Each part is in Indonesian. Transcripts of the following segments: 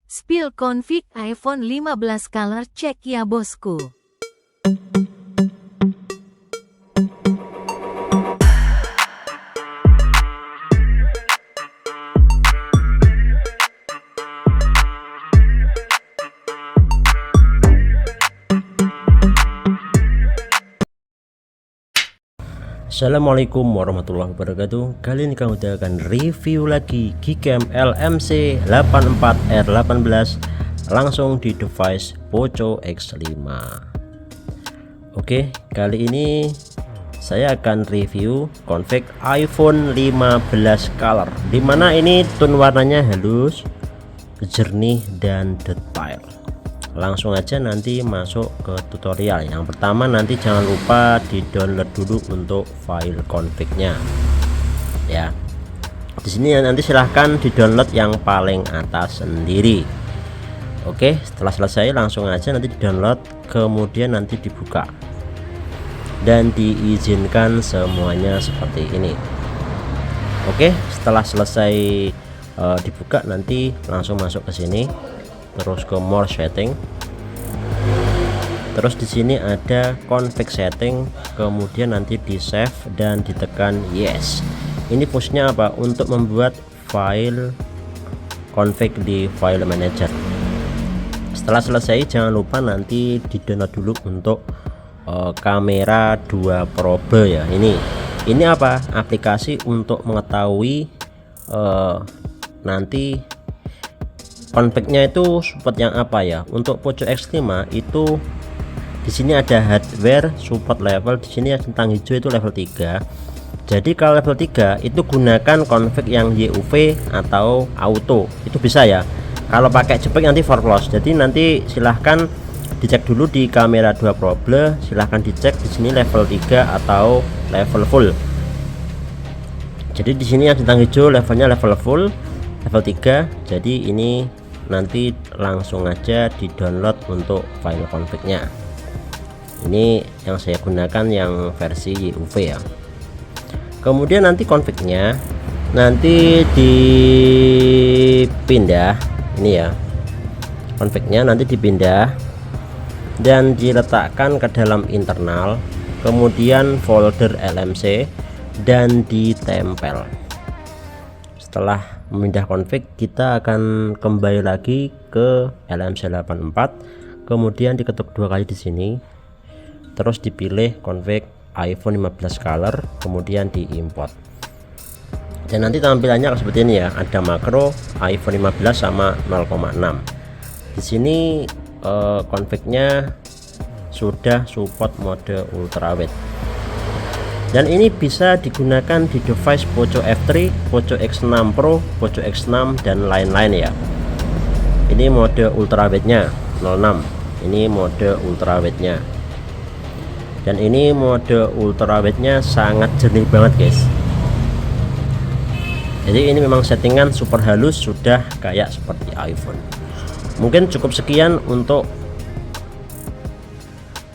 Spill config iPhone 15 color check ya bosku. Assalamualaikum warahmatullahi wabarakatuh. Kali ini kamu akan review lagi Gcam Lmc 84R18 langsung di device Poco X5. Oke, kali ini saya akan review config iPhone 15 color, dimana ini tone warnanya halus, jernih, dan detail. Langsung aja nanti masuk ke tutorial. Yang pertama, nanti jangan lupa di download dulu untuk file config-nya ya. Di sini nanti silahkan di download yang paling atas sendiri. Oke, setelah selesai langsung aja nanti di download, kemudian nanti dibuka dan diizinkan semuanya seperti ini. Oke, setelah selesai dibuka, nanti langsung masuk ke sini, terus ke more setting, terus di sini ada config setting, kemudian nanti di save dan ditekan yes. Ini fungsinya apa? Untuk membuat file config di file manager. Setelah selesai jangan lupa nanti di download dulu untuk kamera 2 probe ya. Ini apa? Aplikasi untuk mengetahui nanti config-nya itu support yang apa ya. Untuk Poco X5 itu di sini ada hardware support level, di sini centang hijau itu level 3. Jadi kalau level 3 itu gunakan config yang YUV atau auto, itu bisa ya. Kalau pakai jepit nanti for close. Jadi nanti silahkan dicek dulu di kamera 2 probe, silahkan dicek di sini level 3 atau level full. Jadi di sini yang centang hijau levelnya level full, level 3. Jadi ini nanti langsung aja di download untuk file config-nya. Ini yang saya gunakan yang versi YUV ya. Kemudian nanti config-nya nanti dipindah, ini ya, config-nya nanti dipindah dan diletakkan ke dalam internal, kemudian folder LMC dan ditempel. Setelah memindah config, kita akan kembali lagi ke Lmc 84, kemudian diketuk 2 kali di sini, terus dipilih config iPhone 15 color, kemudian diimport. Dan nanti tampilannya seperti ini ya, ada makro iPhone 15 sama 0,6. Di sini config-nya sudah support mode ultrawide. Dan ini bisa digunakan di device Poco F3, Poco X6 Pro, Poco X6 dan lain-lain ya. Ini mode ultrawide-nya 06. Ini mode ultrawide-nya. Dan ini mode ultrawide-nya sangat jernih banget guys. Jadi ini memang settingan super halus, sudah kayak seperti iPhone. Mungkin cukup sekian untuk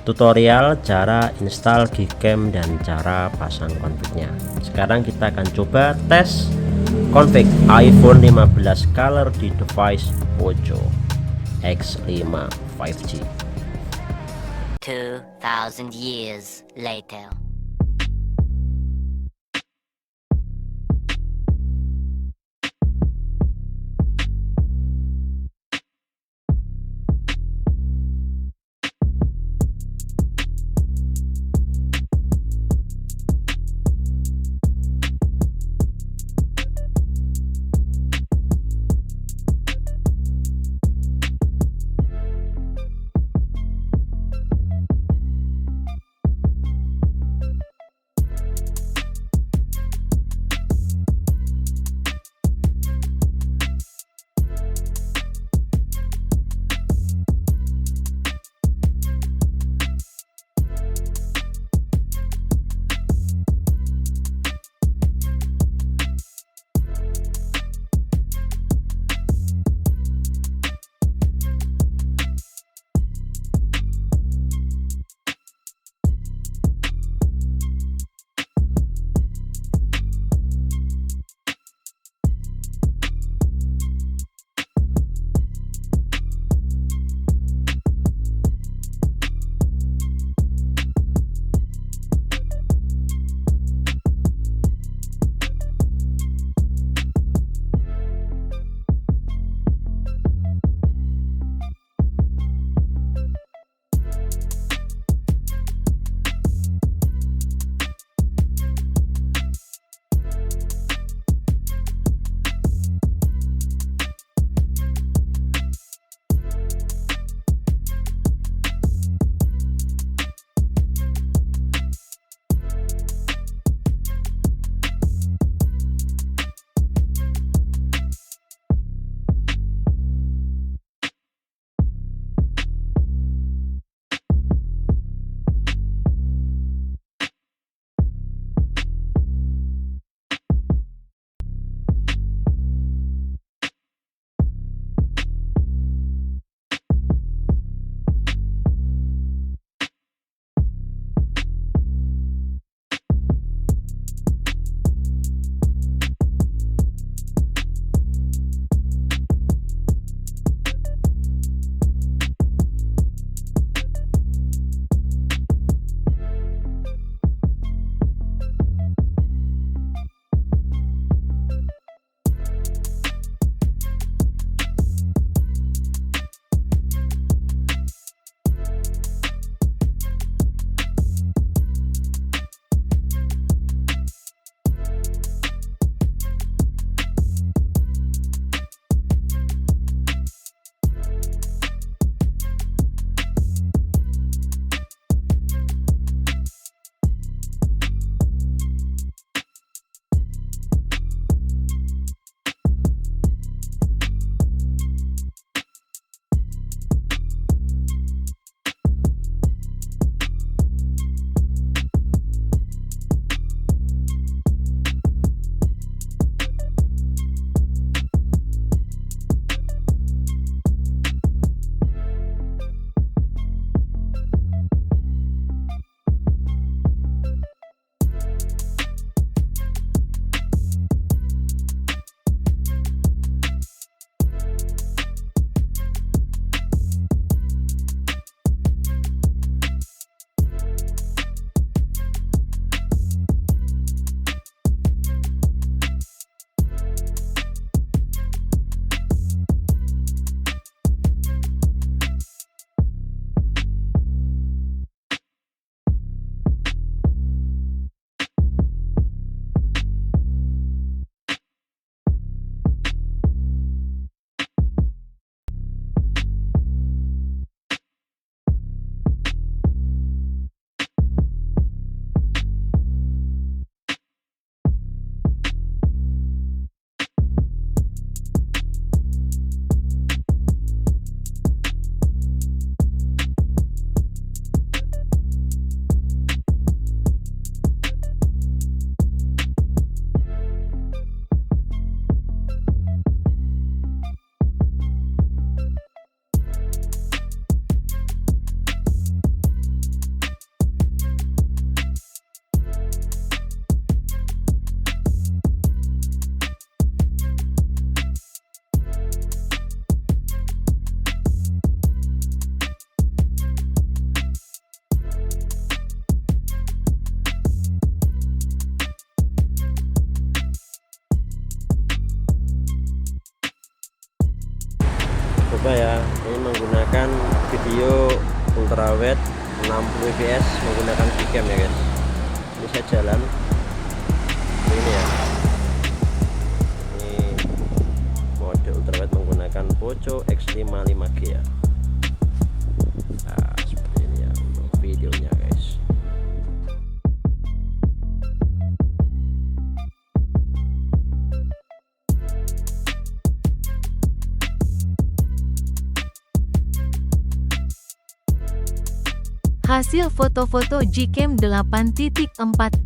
tutorial cara install Gcam dan cara pasang config-nya. Sekarang kita akan coba tes config iPhone 15 color di device Poco X5 5G. 2000 years later. coba ya, ini menggunakan video ultrawide 60 fps menggunakan Gcam ya guys. Ini saya jalan ini ya, ini mode ultrawide menggunakan Poco X5 5G ya. Nah, seperti ini ya untuk videonya guys. Hasil foto-foto Gcam 8.4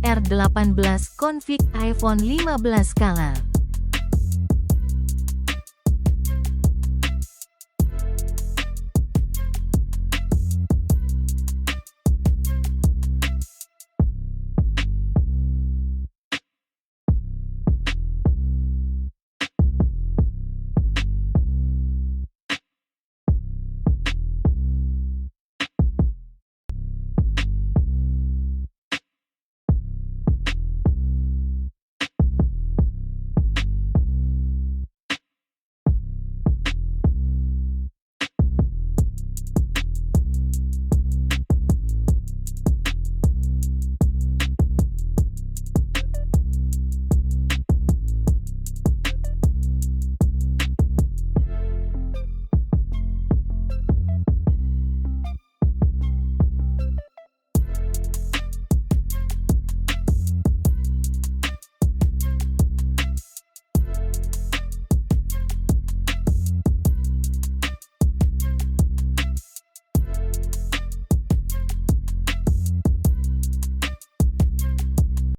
R18 config iPhone 15 color.